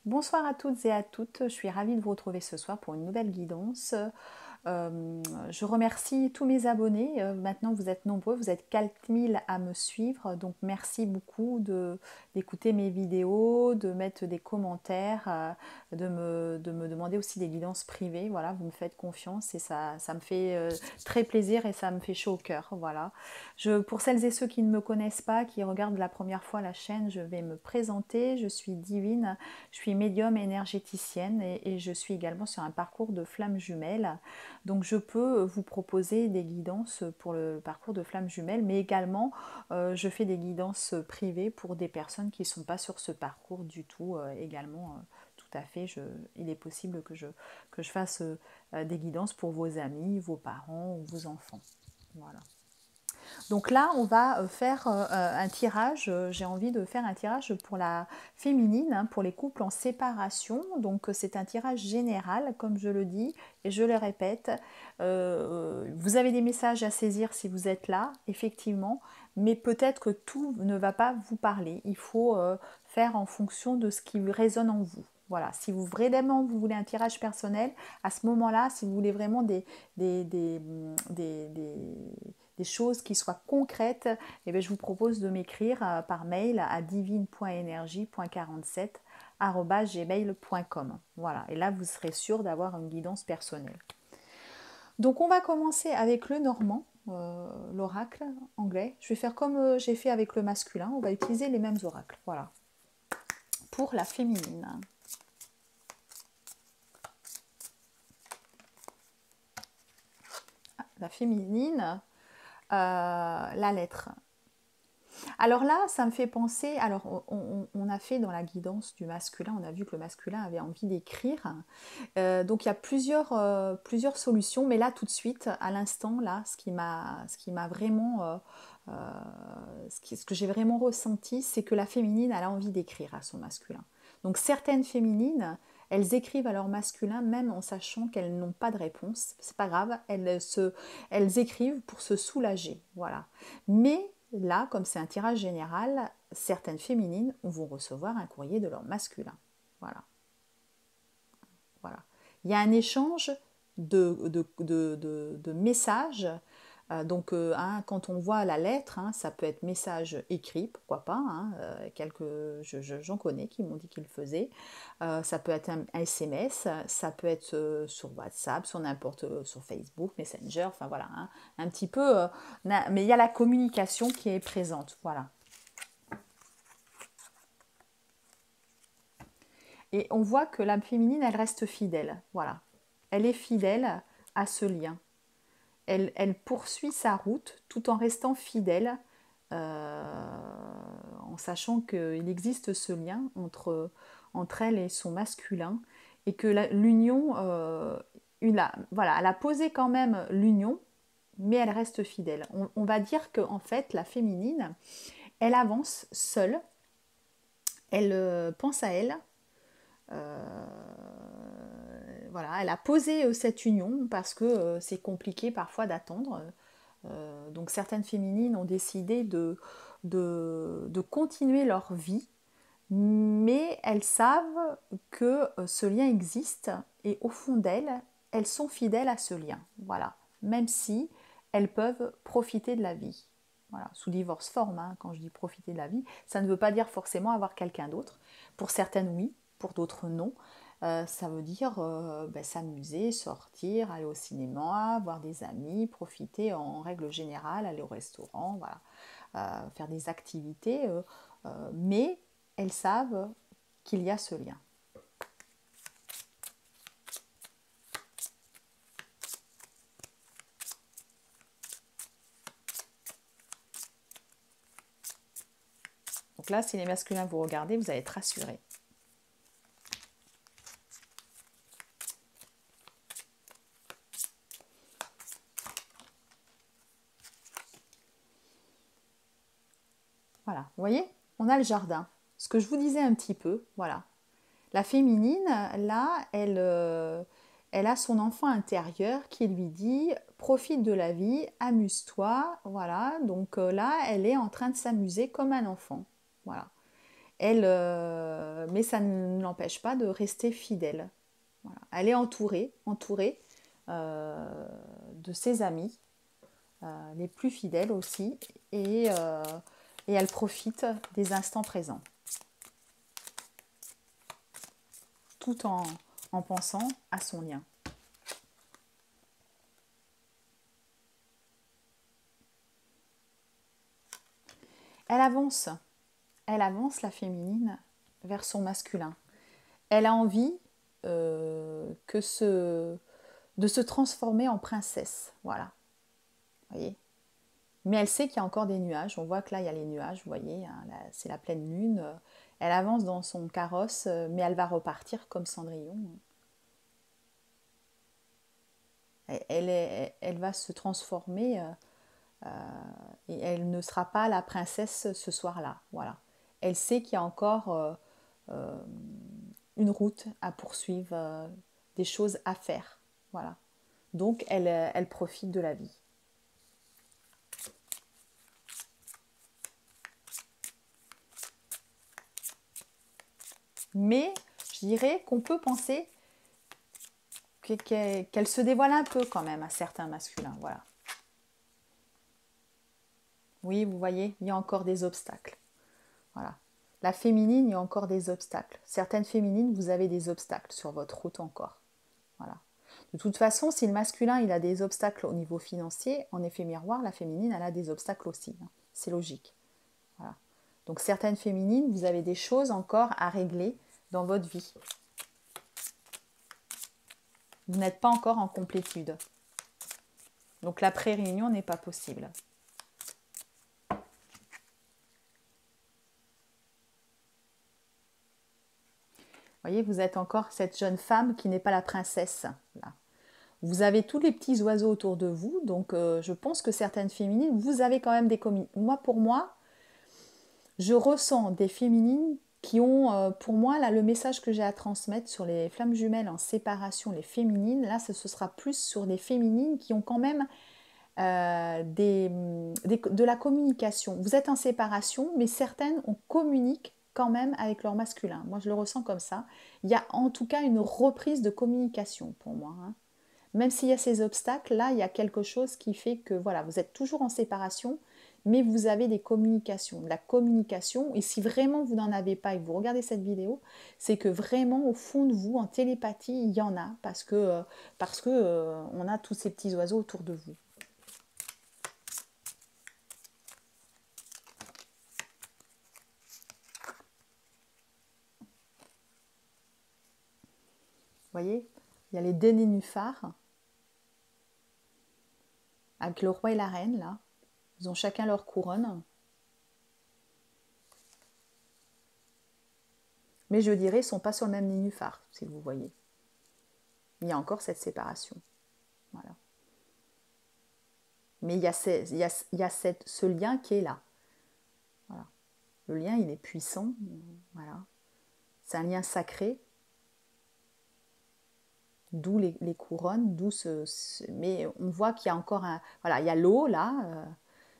Bonsoir à toutes et à toutes, je suis ravie de vous retrouver ce soir pour une nouvelle guidance. Je remercie tous mes abonnés, maintenant vous êtes nombreux, vous êtes 4000 à me suivre, donc merci beaucoup d'écouter mes vidéos, de mettre des commentaires, de me demander aussi des guidances privées, voilà, vous me faites confiance et ça me fait très plaisir et ça me fait chaud au cœur, voilà. Pour celles et ceux qui ne me connaissent pas, qui regardent la première fois la chaîne, je vais me présenter, je suis Divine, je suis médium énergéticienne et je suis également sur un parcours de flammes jumelles. Donc je peux vous proposer des guidances pour le parcours de flammes jumelles, mais également je fais des guidances privées pour des personnes qui ne sont pas sur ce parcours du tout. Également, tout à fait, il est possible que je fasse des guidances pour vos amis, vos parents ou vos enfants. Voilà. Donc là, on va faire un tirage. J'ai envie de faire un tirage pour la féminine, hein, pour les couples en séparation. Donc c'est un tirage général, comme je le dis, et je le répète. Vous avez des messages à saisir si vous êtes là, effectivement, mais peut-être que tout ne va pas vous parler. Il faut faire en fonction de ce qui résonne en vous. Voilà, si vous vraiment vous voulez un tirage personnel, à ce moment-là, si vous voulez vraiment des, des, des, des des choses qui soient concrètes, eh bien, je vous propose de m'écrire par mail à divine.energie.47@gmail.com. Voilà, et là vous serez sûr d'avoir une guidance personnelle. Donc on va commencer avec le normand, l'oracle anglais. Je vais faire comme j'ai fait avec le masculin, on va utiliser les mêmes oracles. Voilà. Pour la féminine. La féminine, la lettre. Alors là, ça me fait penser, alors on a fait dans la guidance du masculin, on a vu que le masculin avait envie d'écrire. Donc il y a plusieurs solutions, mais là tout de suite, à l'instant, là, ce qui m'a vraiment, ce que j'ai vraiment ressenti, c'est que la féminine, elle a envie d'écrire à son masculin. Donc certaines féminines, elles écrivent à leur masculin même en sachant qu'elles n'ont pas de réponse. C'est pas grave, elles écrivent pour se soulager, voilà. Mais là, comme c'est un tirage général, certaines féminines vont recevoir un courrier de leur masculin. Voilà. Voilà. Il y a un échange de messages. Hein, quand on voit la lettre, hein, ça peut être message écrit, pourquoi pas. Hein, j'en connais qui m'ont dit qu'ils le faisaient. Ça peut être un SMS, ça peut être sur WhatsApp, sur Facebook, Messenger, enfin voilà, hein, un petit peu. Mais il y a la communication qui est présente, voilà. Et on voit que l'âme féminine, elle reste fidèle, voilà. Elle est fidèle à ce lien. Elle poursuit sa route tout en restant fidèle, en sachant qu'il existe ce lien entre elle et son masculin, et que l'union, voilà, elle a posé quand même l'union, mais elle reste fidèle. On va dire qu'en fait, la féminine, elle avance seule, elle pense à elle, voilà, elle a posé cette union parce que c'est compliqué parfois d'attendre. Donc certaines féminines ont décidé de continuer leur vie, mais elles savent que ce lien existe et au fond d'elles, elles sont fidèles à ce lien. Voilà, même si elles peuvent profiter de la vie. Voilà, sous diverses formes, hein. Quand je dis profiter de la vie, ça ne veut pas dire forcément avoir quelqu'un d'autre. Pour certaines, oui, pour d'autres, non. Ça veut dire s'amuser, sortir, aller au cinéma, voir des amis, profiter en règle générale, aller au restaurant, voilà. Faire des activités, mais elles savent qu'il y a ce lien. Donc là, si les masculins vous regardez, vous allez être rassurés. Voilà, vous voyez, on a le jardin. Ce que je vous disais un petit peu, voilà. La féminine, là, elle a son enfant intérieur qui lui dit profite de la vie, amuse-toi, voilà. Donc là, elle est en train de s'amuser comme un enfant, voilà. Elle, mais ça ne l'empêche pas de rester fidèle. Voilà. Elle est entourée de ses amis, les plus fidèles aussi, et elle profite des instants présents, tout en pensant à son lien. Elle avance, la féminine, vers son masculin. Elle a envie de se transformer en princesse, voilà, voyez. Mais elle sait qu'il y a encore des nuages. On voit que là, il y a les nuages, vous voyez, hein, c'est la pleine lune. Elle avance dans son carrosse, mais elle va repartir comme Cendrillon. Elle va se transformer et elle ne sera pas la princesse ce soir-là. Voilà. Elle sait qu'il y a encore une route à poursuivre, des choses à faire. Voilà. Donc, elle profite de la vie. Mais je dirais qu'on peut penser qu'elle se dévoile un peu quand même à certains masculins. Voilà. Oui, vous voyez, il y a encore des obstacles. Voilà. La féminine, il y a encore des obstacles. Certaines féminines, vous avez des obstacles sur votre route encore. Voilà. De toute façon, si le masculin il a des obstacles au niveau financier, en effet miroir, la féminine elle a des obstacles aussi. Hein. C'est logique. Voilà. Donc certaines féminines, vous avez des choses encore à régler dans votre vie. Vous n'êtes pas encore en complétude. Donc la pré-réunion n'est pas possible. Vous voyez, vous êtes encore cette jeune femme qui n'est pas la princesse. Là. Vous avez tous les petits oiseaux autour de vous, donc je pense que certaines féminines, vous avez quand même des Moi, pour moi, je ressens des féminines qui ont, pour moi, là, le message que j'ai à transmettre sur les flammes jumelles en séparation, les féminines, là, ce sera plus sur des féminines qui ont quand même de la communication. Vous êtes en séparation, mais certaines communiquent quand même avec leur masculin. Moi, je le ressens comme ça. Il y a en tout cas une reprise de communication pour moi. Hein. Même s'il y a ces obstacles, là, il y a quelque chose qui fait que voilà, vous êtes toujours en séparation, mais vous avez des communications, de la communication. Et si vraiment vous n'en avez pas et que vous regardez cette vidéo, c'est que vraiment au fond de vous, en télépathie, il y en a parce que on a tous ces petits oiseaux autour de vous. Vous voyez, il y a les deux nénuphars avec le roi et la reine là. Ils ont chacun leur couronne. Mais je dirais, ils ne sont pas sur le même nénuphar, si vous voyez. Il y a encore cette séparation. Voilà. Mais il y a ce lien qui est là. Voilà. Le lien, il est puissant. Voilà. C'est un lien sacré. D'où les couronnes, mais on voit qu'il y a encore un... Voilà, il y a l'eau, là.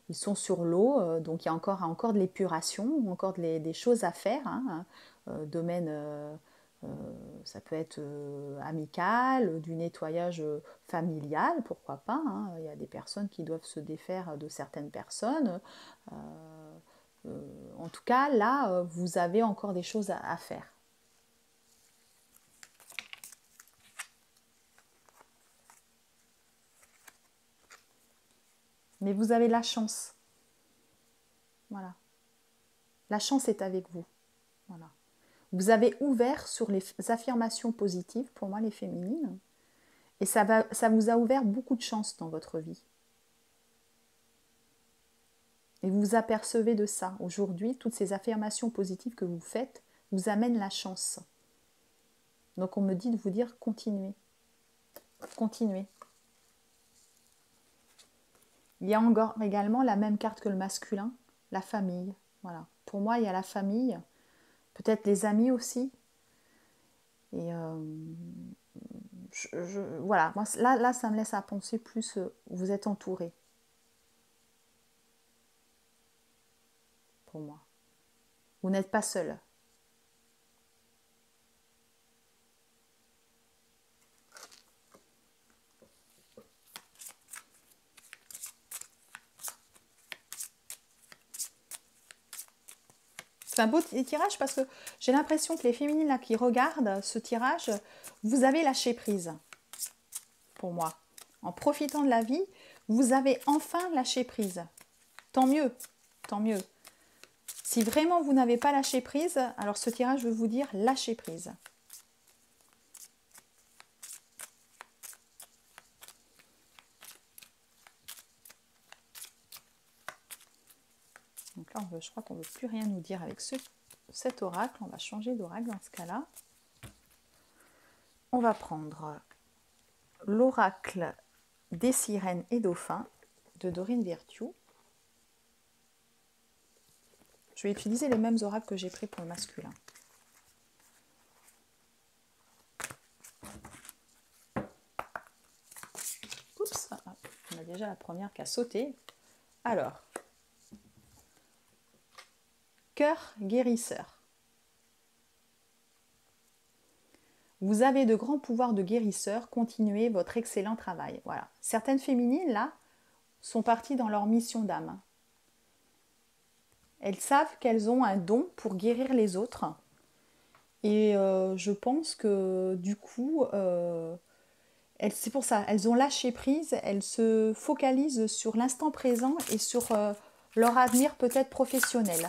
Ils sont sur l'eau, donc il y a encore de l'épuration, encore des choses à faire. Hein, domaine... ça peut être amical, du nettoyage familial, pourquoi pas. Hein. Il y a des personnes qui doivent se défaire de certaines personnes. En tout cas, là, vous avez encore des choses à faire. Mais vous avez la chance. Voilà. La chance est avec vous. Voilà. Vous avez ouvert sur les affirmations positives, pour moi les féminines, et ça vous a ouvert beaucoup de chance dans votre vie. Et vous vous apercevez de ça. Aujourd'hui, toutes ces affirmations positives que vous faites vous amènent la chance. Donc on me dit de vous dire continuez. Continuez. Il y a encore également la même carte que le masculin, la famille. Voilà. Pour moi, il y a la famille, peut-être les amis aussi. Et voilà, moi, là, ça me laisse à penser plus, vous êtes entouré. Pour moi. Vous n'êtes pas seul. C'est un beau tirage parce que j'ai l'impression que les féminines là, qui regardent ce tirage, vous avez lâché prise. Pour moi. En profitant de la vie, vous avez enfin lâché prise. Tant mieux, tant mieux. Si vraiment vous n'avez pas lâché prise, alors ce tirage veut vous dire lâcher prise. Donc là, je crois qu'on ne veut plus rien nous dire avec cet oracle. On va changer d'oracle dans ce cas-là. On va prendre l'oracle des sirènes et dauphins de Dorine Virtue. Je vais utiliser les mêmes oracles que j'ai pris pour le masculin. Oups, on a déjà la première qui a sauté. Alors, cœur guérisseur. Vous avez de grands pouvoirs de guérisseur, continuez votre excellent travail. Voilà. Certaines féminines, là, sont parties dans leur mission d'âme. Elles savent qu'elles ont un don pour guérir les autres. Et je pense que du coup, c'est pour ça, elles ont lâché prise, elles se focalisent sur l'instant présent et sur leur avenir peut-être professionnel.